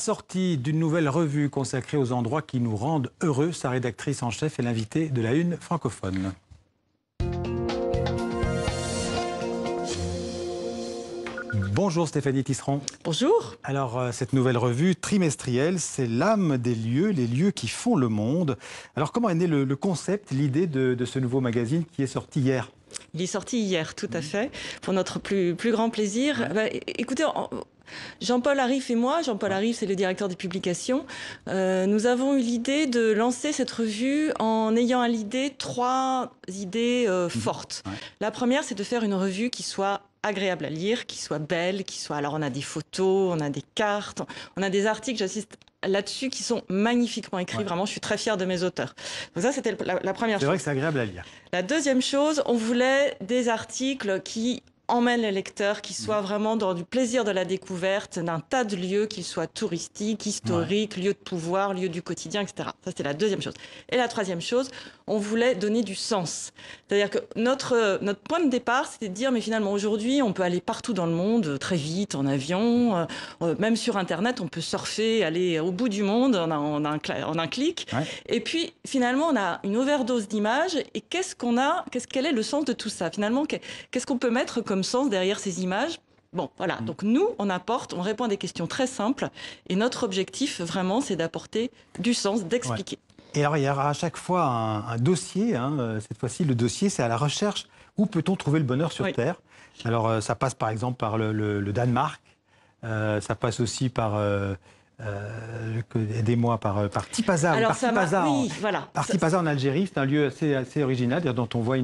sortie d'une nouvelle revue consacrée aux endroits qui nous rendent heureux. Sa rédactrice en chef est l'invitée de la Une francophone. Bonjour Stéphanie Tisserand. Bonjour. Alors, cette nouvelle revue trimestrielle, c'est l'âme des lieux, les lieux qui font le monde. Alors, comment est né le concept, l'idée de ce nouveau magazine qui est sorti hier? Il est sorti hier, tout à fait, pour notre plus grand plaisir. Ouais. Bah, écoutez, Jean-Paul Arif et moi, Jean-Paul Arif, c'est le directeur des publications, nous avons eu l'idée de lancer cette revue en ayant à l'idée trois idées fortes. Ouais. La première, c'est de faire une revue qui soit agréable à lire, qui soit belle, qui soit... Alors, on a des photos, on a des cartes, on a des articles, j'assiste là-dessus, qui sont magnifiquement écrits. Ouais. Vraiment, je suis très fière de mes auteurs. Donc ça, c'était la première chose. C'est vrai que c'est agréable à lire. La deuxième chose, on voulait des articles qui emmènent les lecteurs, qui soient vraiment dans du plaisir de la découverte d'un tas de lieux, qu'ils soient touristiques, historiques, lieux de pouvoir, lieux du quotidien, etc. Ça, c'était la deuxième chose. Et la troisième chose, on voulait donner du sens. C'est-à-dire que notre point de départ, c'était de dire, mais finalement, aujourd'hui, on peut aller partout dans le monde, très vite, en avion, même sur Internet, on peut surfer, aller au bout du monde en un clic. Ouais. Et puis, finalement, on a une overdose d'images. Et quel est le sens de tout ça? Finalement, qu'est-ce qu'on peut mettre comme sens derrière ces images? Bon, voilà. Donc nous, on répond à des questions très simples. Et notre objectif, vraiment, c'est d'apporter du sens, d'expliquer. Ouais. Et alors, il y aura à chaque fois un dossier. Cette fois-ci, le dossier, c'est à la recherche. Où peut-on trouver le bonheur sur Terre? Alors, ça passe par exemple par le Danemark. Ça passe aussi par... aidez-moi, par Tipaza. Alors, Tipaza en Algérie, c'est un lieu assez original, dont on voit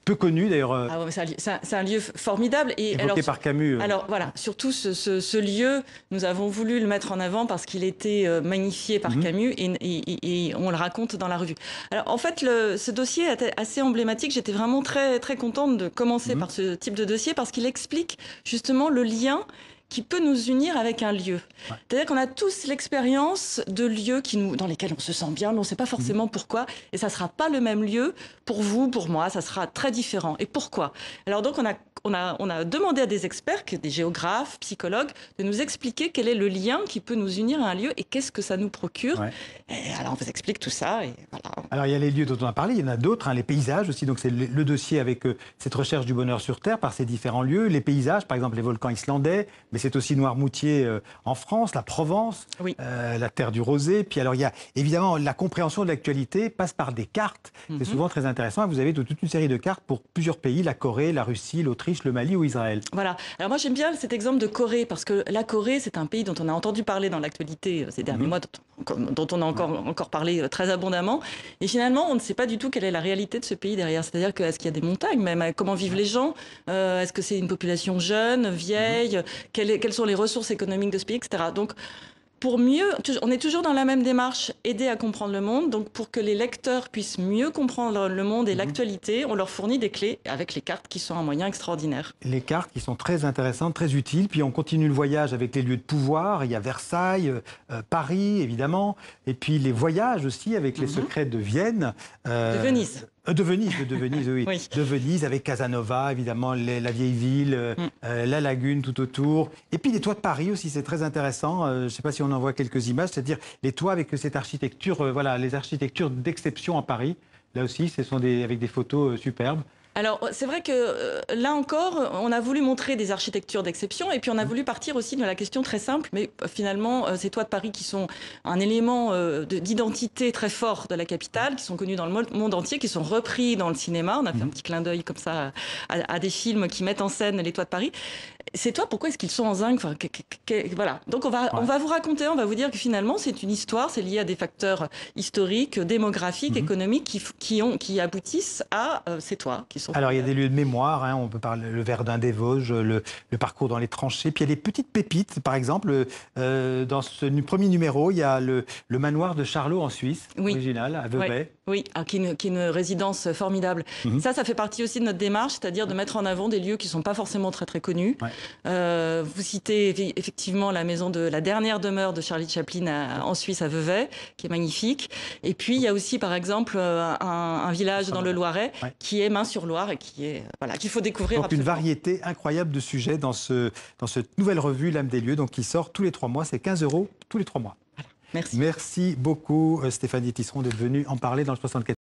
peu connu d'ailleurs. Ah ouais, c'est un lieu formidable. Évoqué par Camus. Alors voilà, surtout ce lieu, nous avons voulu le mettre en avant parce qu'il était magnifié par Camus et on le raconte dans la revue. Alors en fait, ce dossier était assez emblématique. J'étais vraiment très, très contente de commencer par ce type de dossier parce qu'il explique justement le lien qui peut nous unir avec un lieu. Ouais. C'est-à-dire qu'on a tous l'expérience de lieux dans lesquels on se sent bien, mais on ne sait pas forcément pourquoi. Et ça ne sera pas le même lieu pour vous, pour moi, ça sera très différent. Et pourquoi? Alors donc on a demandé à des experts, des géographes, psychologues, de nous expliquer quel est le lien qui peut nous unir à un lieu et qu'est-ce que ça nous procure. Ouais. Et alors on vous explique tout ça. Et voilà. Alors il y a les lieux dont on a parlé, il y en a d'autres, les paysages aussi. Donc c'est le dossier avec cette recherche du bonheur sur Terre par ces différents lieux. Les paysages, par exemple les volcans islandais, mais c'est aussi Noirmoutier en France, la Provence, la terre du rosé. Puis alors il y a évidemment la compréhension de l'actualité passe par des cartes. C'est souvent très intéressant. Vous avez toute une série de cartes pour plusieurs pays, la Corée, la Russie, l'Autriche, le Mali ou Israël. Voilà. Alors moi j'aime bien cet exemple de Corée parce que la Corée c'est un pays dont on a entendu parler dans l'actualité ces derniers mois, dont on a encore parlé très abondamment. Et finalement on ne sait pas du tout quelle est la réalité de ce pays derrière. C'est-à-dire que est-ce qu'il y a des montagnes même? Comment vivent les gens? Est-ce que c'est une population jeune, vieille? Quelles sont les ressources économiques de ce pays, etc. Donc, pour mieux, on est toujours dans la même démarche, aider à comprendre le monde. Donc, pour que les lecteurs puissent mieux comprendre le monde et l'actualité, on leur fournit des clés avec les cartes qui sont un moyen extraordinaire. Les cartes qui sont très intéressantes, très utiles. Puis on continue le voyage avec les lieux de pouvoir. Il y a Versailles, Paris, évidemment. Et puis les voyages aussi avec les secrets de Vienne. De Venise. De Venise, oui. Oui. De Venise, avec Casanova, évidemment, la vieille ville, la lagune tout autour. Et puis les toits de Paris aussi, c'est très intéressant. Je ne sais pas si on en voit quelques images, c'est-à-dire les toits avec cette architecture, les architectures d'exception à Paris. Là aussi, ce sont avec des photos superbes. Alors, c'est vrai que là encore, on a voulu montrer des architectures d'exception et puis on a voulu partir aussi de la question très simple, mais finalement, ces toits de Paris qui sont un élément d'identité très fort de la capitale, qui sont connus dans le monde entier, qui sont repris dans le cinéma. On a fait un petit clin d'œil comme ça à des films qui mettent en scène les toits de Paris. Ces toits, pourquoi est-ce qu'ils sont en zinc? Voilà. Donc on va vous raconter, on va vous dire que finalement, c'est une histoire, c'est lié à des facteurs historiques, démographiques, économiques qui aboutissent à ces toits qui sont... Alors, il y a des lieux de mémoire, on peut parler le Verdun des Vosges, le parcours dans les tranchées. Puis il y a des petites pépites, par exemple, dans ce premier numéro, il y a le manoir de Charlot en Suisse, original, à Vevey. Oui, qui est une résidence formidable. Ça fait partie aussi de notre démarche, c'est-à-dire de mettre en avant des lieux qui ne sont pas forcément très très connus. Ouais. Vous citez effectivement la maison de la dernière demeure de Charlie Chaplin en Suisse, à Vevey, qui est magnifique. Et puis il y a aussi par exemple un village dans le Loiret qui est Main-sur-Loire et qu'il faut découvrir. Donc absolument. Une variété incroyable de sujets dans cette nouvelle revue L'âme des lieux, donc qui sort tous les 3 mois. C'est 15 € tous les 3 mois. Merci. Merci beaucoup Stéphanie Tisseron d'être venue en parler dans le 64.